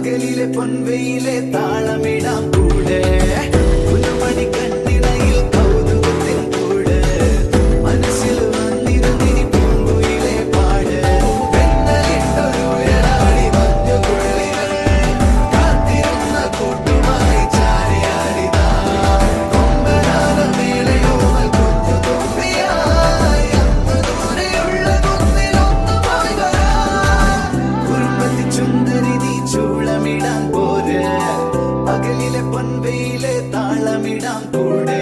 പകലിലെ പൊൻവെയിലെ താളമിടാം കൂടെ പുതുമണി കണ്ണിണയിൽ കൗതുകത്തിൻ കൂടെ മനസ്സിൽ വന്നിരുന്നിനി പൂങ്കുയിലെ പാട് പെണ്ണലിട്ടൊരു ഉയരാടി മഞ്ഞുകുള്ളികൾ കാത്തിരുന്ന കൂട്ടുമായി ചാരിയാടിതാ കൊമ്പനാന മേളയോമൽ കുഞ്ഞു തോപ്പിയായി അന്ന് ദൂരെയുള്ള കുന്നിലൊന്നുമായി വരാം കുറുമ്പത്തി ചുന്ദരി നീ ചൂളമിടാൻ പോരെ പകലിലെ പൊൻവെയിലെ താളമിടാം കൂടെ